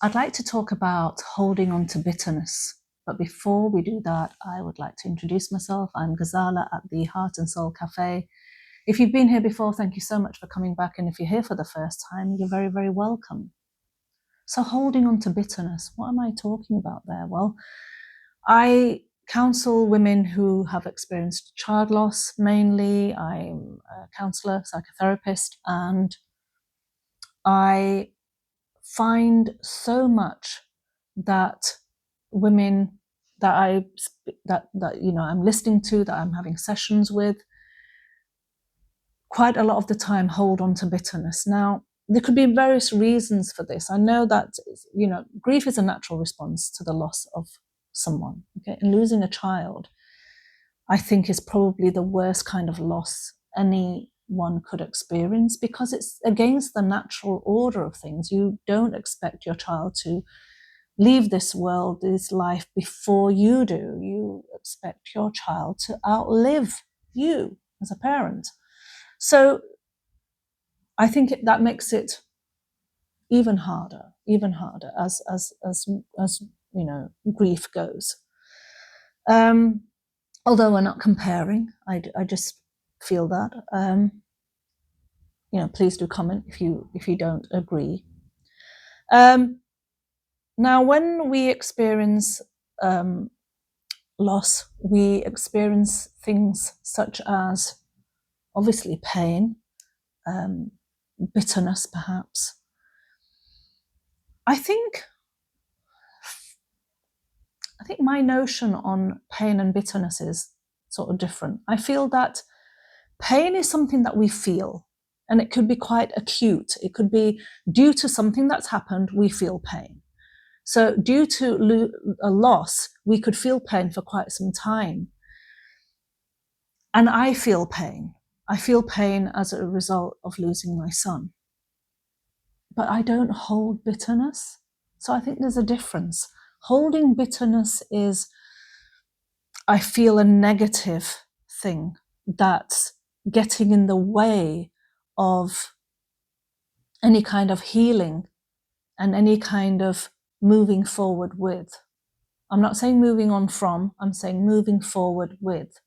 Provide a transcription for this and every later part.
I'd like to talk about holding on to bitterness. But before we do that, I would like to introduce myself. I'm Ghazala at the Heart and Soul Cafe. If you've been here before, thank you so much for coming back. And if you're here for the first time, you're very, very welcome. So holding on to bitterness, what am I talking about there? Well, I counsel women who have experienced child loss mainly. I'm a counsellor, psychotherapist, and I find so much that women that I'm listening to, that I'm having sessions with, quite a lot of the time hold on to bitterness. Now, there could be various reasons for this. I know that grief is a natural response to the loss of someone. Okay, and losing a child, I think, is probably the worst kind of loss anyone could experience, because it's against the natural order of things. You don't expect your child to leave this world, this life, before you do. You expect your child to outlive you as a parent. So I think that makes it even harder as grief goes. Although we're not comparing, I just feel that. Please do comment if you don't agree. Now, when we experience loss, we experience things such as, obviously, pain, bitterness, perhaps. I think my notion on pain and bitterness is sort of different. I feel that pain is something that we feel, and it could be quite acute. It could be due to something that's happened, we feel pain. So due to a loss, we could feel pain for quite some time. And I feel pain. I feel pain as a result of losing my son. But I don't hold bitterness. So I think there's a difference. Holding bitterness is, I feel, a negative thing that's getting in the way of any kind of healing and any kind of moving forward with. I'm not saying moving on from, I'm saying moving forward with,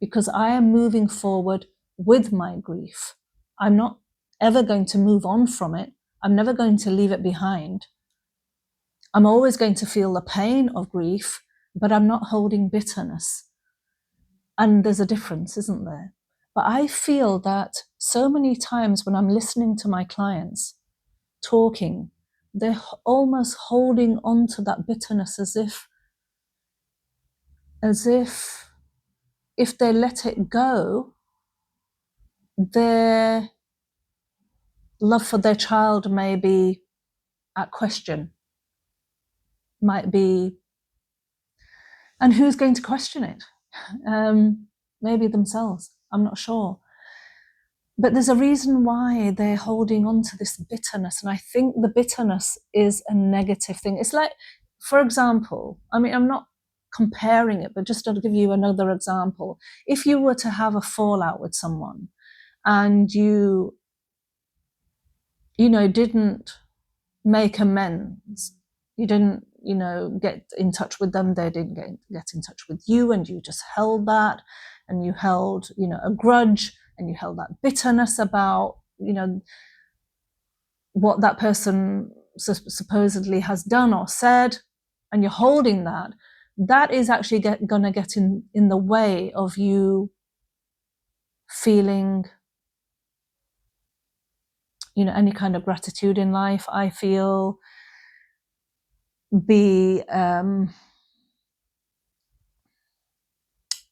because I am moving forward with my grief. I'm not ever going to move on from it. I'm never going to leave it behind. I'm always going to feel the pain of grief, but I'm not holding bitterness. And there's a difference, isn't there? But I feel that so many times when I'm listening to my clients talking, they're almost holding on to that bitterness as if they let it go, their love for their child may be at question, might be, and who's going to question it? Maybe themselves, I'm not sure. But there's a reason why they're holding on to this bitterness, and I think the bitterness is a negative thing. It's like, for example, I'm not comparing it, but just to give you another example, if you were to have a fallout with someone and you didn't make amends, you didn't get in touch with them, they didn't get in touch with you, and you just held that, and you held a grudge, and you held that bitterness about what that person supposedly has done or said, and you're holding that is actually gonna get in the way of you feeling any kind of gratitude in life. I feel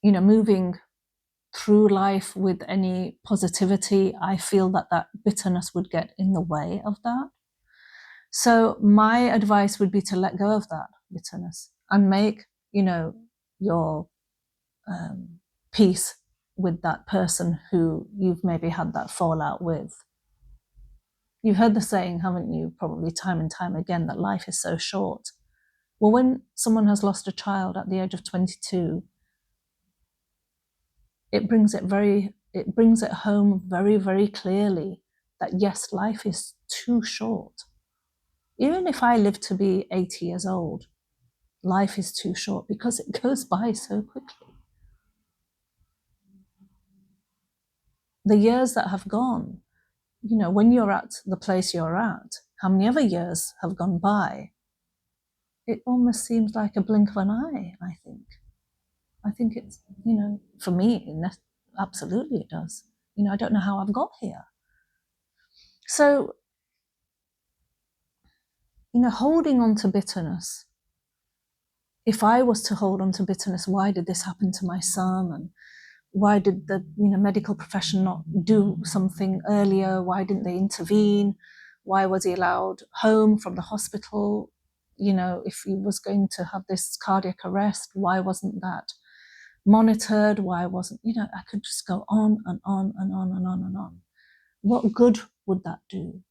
moving through life with any positivity. I feel that bitterness would get in the way of that. So my advice would be to let go of that bitterness and make your peace with that person who you've maybe had that fallout with. You've heard the saying, haven't you, probably time and time again, that life is so short. Well, when someone has lost a child at the age of 22, it brings it home very, very clearly that yes, life is too short. Even if I live to be 80 years old, life is too short because it goes by so quickly. The years that have gone, you know, when you're at the place you're at, how many other years have gone by? It almost seems like a blink of an eye, I think. I think it's, you know, for me, absolutely it does. You know, I don't know how I've got here. So, you know, holding on to bitterness, if I was to hold on to bitterness, why did this happen to my son? And why did the, you know, medical profession not do something earlier? Why didn't they intervene? Why was he allowed home from the hospital? You know, if he was going to have this cardiac arrest, why wasn't that monitored? Why wasn't, you know, I could just go on and on and on and on and on. What good would that do?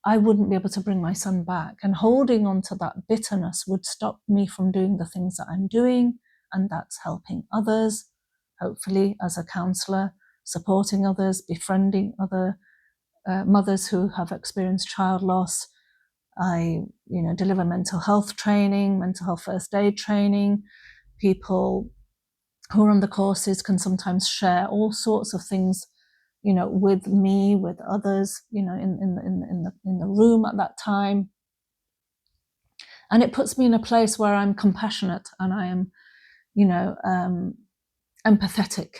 I wouldn't be able to bring my son back. And holding on to that bitterness would stop me from doing the things that I'm doing, and that's helping others, hopefully as a counsellor, supporting others, befriending other mothers who have experienced child loss. I, you know, deliver mental health training, mental health first aid training. People who are on the courses can sometimes share all sorts of things, you know, with me, with others, you know, in the room at that time. And it puts me in a place where I'm compassionate and I am, you know, empathetic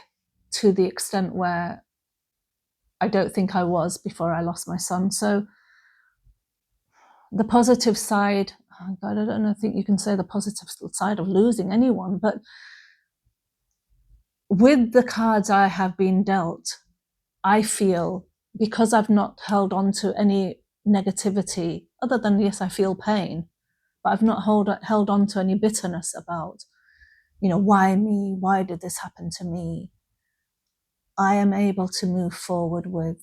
to the extent where I don't think I was before I lost my son. So the positive side, oh God, I don't think you can say the positive side of losing anyone, but with the cards I have been dealt, I feel, because I've not held on to any negativity, other than, yes, I feel pain, but I've not held on to any bitterness about, you know, why me? Why did this happen to me? I am able to move forward with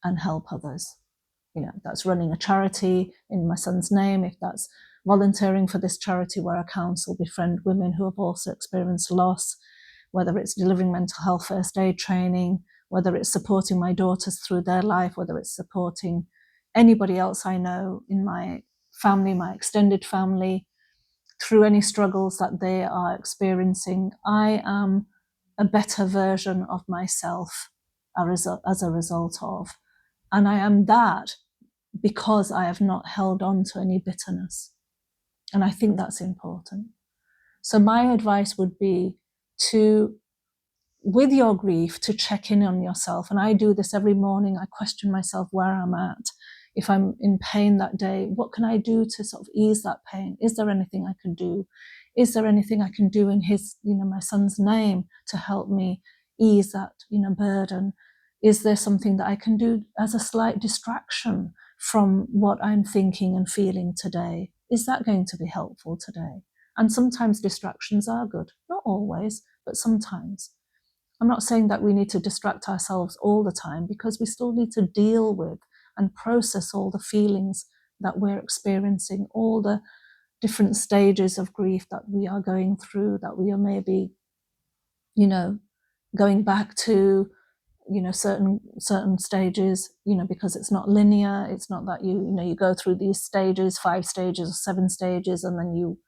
and help others. You know, that's running a charity in my son's name, if that's volunteering for this charity where I counsel, befriend women who have also experienced loss, whether it's delivering mental health first aid training, whether it's supporting my daughters through their life, whether it's supporting anybody else I know in my family, my extended family, through any struggles that they are experiencing. I am a better version of myself as a result of. And I am that because I have not held on to any bitterness. And I think that's important. So my advice would be to, with your grief, to check in on yourself. And I do this every morning. I question myself where I'm at. If I'm in pain that day, what can I do to sort of ease that pain? Is there anything I can do? Is there anything I can do in his, you know, my son's name to help me ease that, you know, burden? Is there something that I can do as a slight distraction from what I'm thinking and feeling today? Is that going to be helpful today? And sometimes distractions are good, not always, but sometimes. I'm not saying that we need to distract ourselves all the time, because we still need to deal with and process all the feelings that we're experiencing, all the different stages of grief that we are going through, that we are maybe, you know, going back to, you know, certain stages, you know, because it's not linear. It's not that you know, you go through these stages, 5 stages or 7 stages, and then you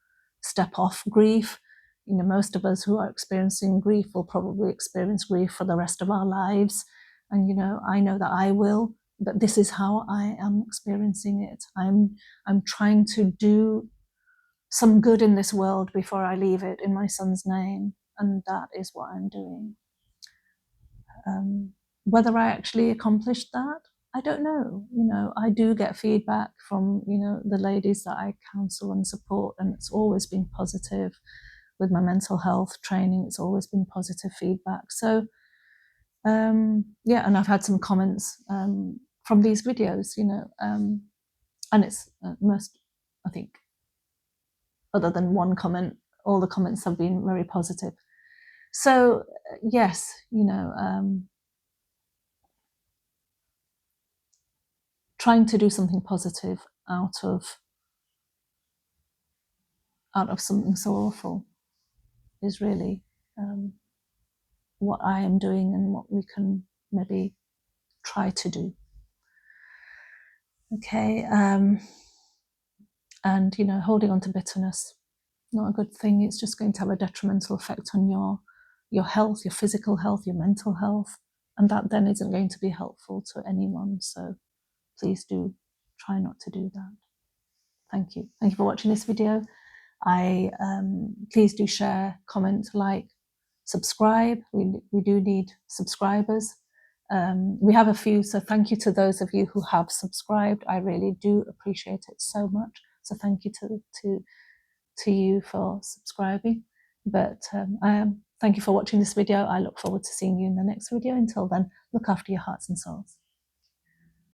step off grief. You know, most of us who are experiencing grief will probably experience grief for the rest of our lives. And, you know, I know that I will, but this is how I am experiencing it. I'm trying to do some good in this world before I leave it, in my son's name. And that is what I'm doing. Whether I actually accomplished that, I don't know. You know, I do get feedback from, you know, the ladies that I counsel and support, and it's always been positive. With my mental health training, it's always been positive feedback. So, yeah, and I've had some comments from these videos, you know, and it's most, I think, other than one comment, all the comments have been very positive. So, yes, you know, trying to do something positive out of something so awful is really what I am doing and what we can maybe try to do. Okay, and you know, holding on to bitterness, not a good thing. It's just going to have a detrimental effect on your health, your physical health, your mental health, and that then isn't going to be helpful to anyone. So please do try not to do that. Thank you. Thank you for watching this video. Please do share, comment, like, subscribe. We do need subscribers. We have a few, so thank you to those of you who have subscribed. I really do appreciate it so much. So thank you to you for subscribing. But thank you for watching this video. I look forward to seeing you in the next video. Until then, look after your hearts and souls.